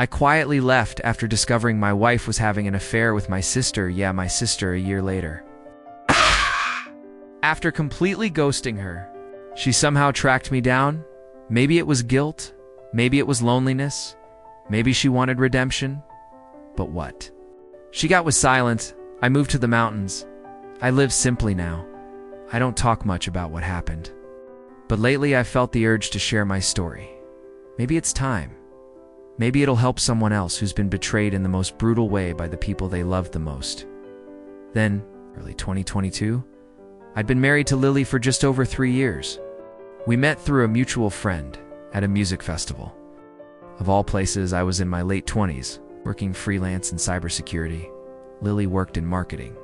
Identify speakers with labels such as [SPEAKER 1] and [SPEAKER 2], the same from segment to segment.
[SPEAKER 1] I quietly left after discovering my wife was having an affair with my sister, my sister, a year later. After completely ghosting her, she somehow tracked me down. Maybe it was guilt, maybe it was loneliness, maybe she wanted redemption. But what she got was silent. I moved to the mountains. I live simply now. I don't talk much about what happened. But lately I felt the urge to share my story. Maybe it's time. Maybe it'll help someone else who's been betrayed in the most brutal way by the people they loved the most. Then, early 2022, I'd been married to Lily for just over 3 years. We met through a mutual friend at a music festival. Of all places, I was in my late 20s, working freelance in cybersecurity. Lily worked in marketing.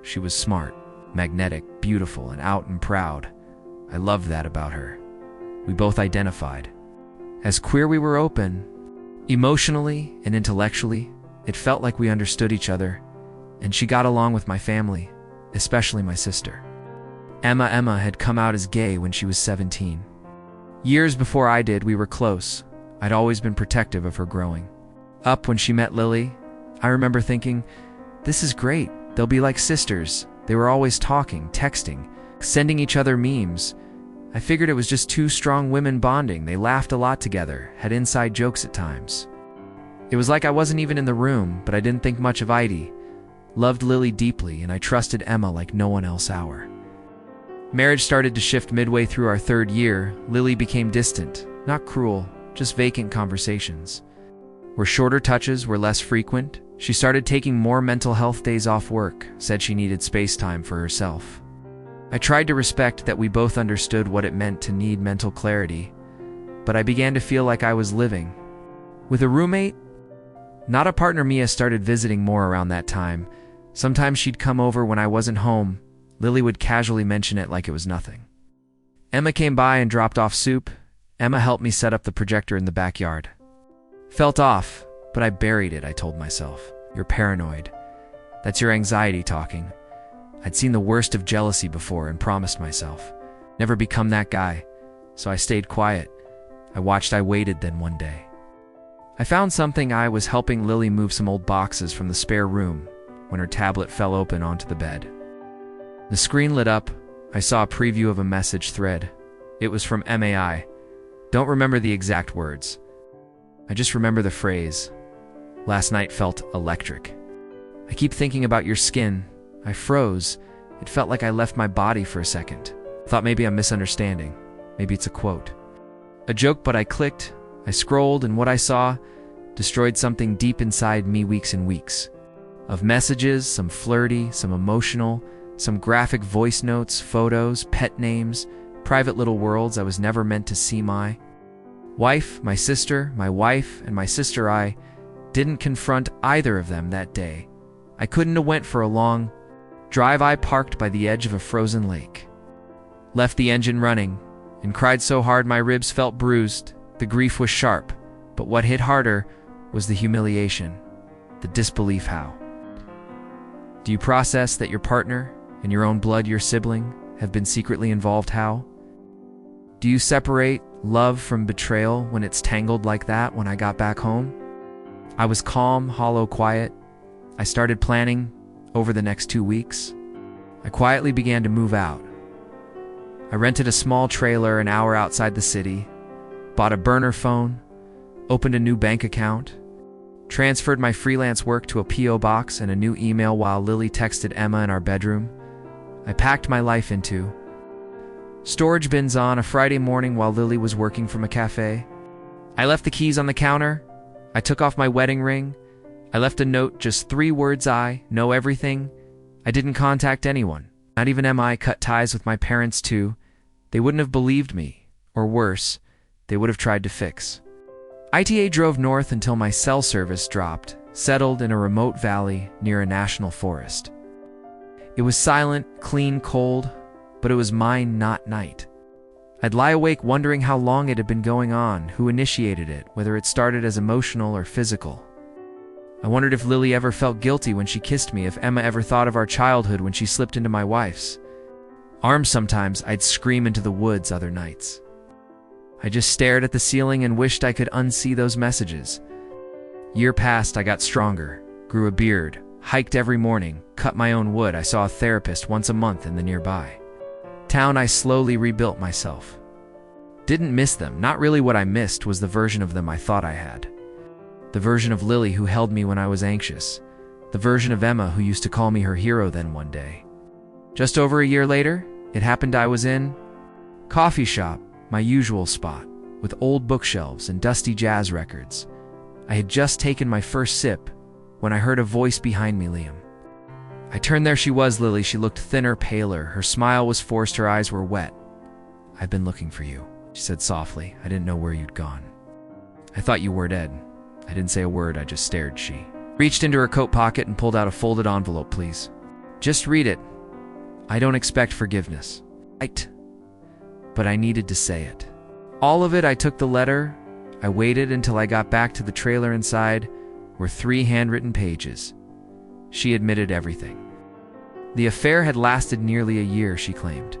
[SPEAKER 1] She was smart, magnetic, beautiful, and out and proud. I loved that about her. We both identified. As queer, we were open. Emotionally and intellectually, it felt like we understood each other, and she got along with my family, especially my sister. Emma had come out as gay when she was 17. Years before I did, we were close. I'd always been protective of her growing up. When she met Lily, I remember thinking, this is great. They'll be like sisters. They were always talking, texting, sending each other memes. I figured it was just two strong women bonding. They laughed a lot together, had inside jokes at times. It was like I wasn't even in the room, but I didn't think much of Heidi. Loved Lily deeply, and I trusted Emma like no one else. Our marriage started to shift midway through our 3rd year. Lily became distant, not cruel, just vacant conversations. Where shorter touches were less frequent, she started taking more mental health days off work, said she needed space time for herself. I tried to respect that we both understood what it meant to need mental clarity, but I began to feel like I was living with a roommate, not a partner. Mia started visiting more around that time. Sometimes she'd come over when I wasn't home. Lily would casually mention it like it was nothing. Emma came by and dropped off soup. Emma helped me set up the projector in the backyard. Felt off, but I buried it, I told myself. You're paranoid. That's your anxiety talking. I'd seen the worst of jealousy before and promised myself, never become that guy. So I stayed quiet. I watched, I waited. Then one day, I found something. I was helping Lily move some old boxes from the spare room when her tablet fell open onto the bed. The screen lit up. I saw a preview of a message thread. It was from MAI. Don't remember the exact words. I just remember the phrase, last night felt electric. I keep thinking about your skin. I froze. It felt like I left my body for a second. Thought maybe I'm misunderstanding. Maybe it's a quote, a joke, but I clicked. I scrolled, and what I saw destroyed something deep inside me. Weeks and weeks of messages, some flirty, some emotional, some graphic voice notes, photos, pet names, private little worlds I was never meant to see. My wife, my sister, my wife, and my sister. I didn't confront either of them that day. I couldn't have went for a long drive. I parked by the edge of a frozen lake, left the engine running, and cried so hard my ribs felt bruised. The grief was sharp, but what hit harder was the humiliation, the disbelief. How do you process that your partner and your own blood, your sibling, have been secretly involved? How do you separate love from betrayal when it's tangled like that? When I got back home, I was calm, hollow, quiet. I started planning over the next 2 weeks. I quietly began to move out. I rented a small trailer an hour outside the city, bought a burner phone, opened a new bank account, transferred my freelance work to a P.O. box and a new email while Lily texted Emma in our bedroom. I packed my life into storage bins on a Friday morning while Lily was working from a cafe. I left the keys on the counter. I took off my wedding ring. I left a note, just 3 words: I know everything. I didn't contact anyone, not even Emma. I cut ties with my parents too. They wouldn't have believed me, or worse, they would have tried to fix. ITA drove north until my cell service dropped, settled in a remote valley near a national forest. It was silent, clean, cold, but it was mine, not night. I'd lie awake wondering how long it had been going on, who initiated it, whether it started as emotional or physical. I wondered if Lily ever felt guilty when she kissed me, if Emma ever thought of our childhood when she slipped into my wife's arms. Sometimes I'd scream into the woods. Other nights, I just stared at the ceiling and wished I could unsee those messages. Year passed, I got stronger, grew a beard, hiked every morning, cut my own wood. I saw a therapist once a month in the nearby town. I slowly rebuilt myself. Didn't miss them. Not really. What I missed was the version of them I thought I had. The version of Lily who held me when I was anxious. The version of Emma who used to call me her hero. Then one day, just over a year later, it happened. I was in coffee shop, my usual spot, with old bookshelves and dusty jazz records. I had just taken my first sip when I heard a voice behind me. Liam. I turned. There she was, Lily. She looked thinner, paler. Her smile was forced. Her eyes were wet. "I've been looking for you," she said softly. "I didn't know where you'd gone. I thought you were dead." I didn't say a word. I just stared. She reached into her coat pocket and pulled out a folded envelope. "Please, just read it. I don't expect forgiveness." But I needed to say it. All of it. I took the letter. I waited until I got back to the trailer. Inside were 3 handwritten pages. She admitted everything. The affair had lasted nearly a year, she claimed.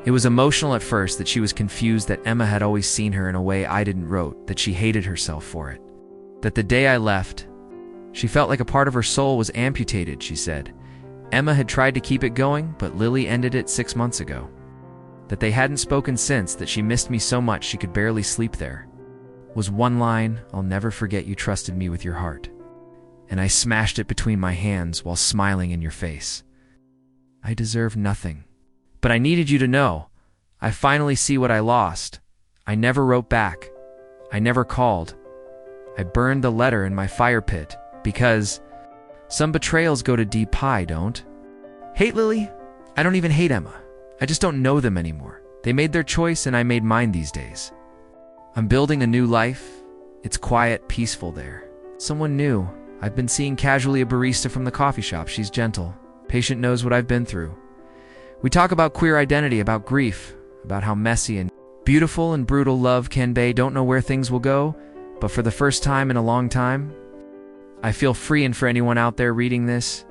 [SPEAKER 1] It was emotional at first, that she was confused, that Emma had always seen her in a way I didn't, wrote that she hated herself for it. That the day I left, she felt like a part of her soul was amputated, she said. Emma had tried to keep it going, but Lily ended it 6 months ago. That they hadn't spoken since, that she missed me so much she could barely sleep there. Was one line, "I'll never forget you trusted me with your heart." And I smashed it between my hands while smiling in your face. I deserve nothing. But I needed you to know. I finally see what I lost. I never wrote back. I never called. I burned the letter in my fire pit because some betrayals go to deep. I don't hate Lily. I don't even hate Emma. I just don't know them anymore. They made their choice and I made mine these days. I'm building a new life. It's quiet, peaceful there. Someone new. I've been seeing casually a barista from the coffee shop. She's gentle. Patient, knows what I've been through. We talk about queer identity, about grief, about how messy and beautiful and brutal love can be. Don't know where things will go, but for the first time in a long time, I feel free. And for anyone out there reading this,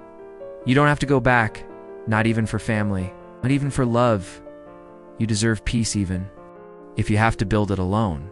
[SPEAKER 1] you don't have to go back, not even for family, not even for love. You deserve peace even if you have to build it alone.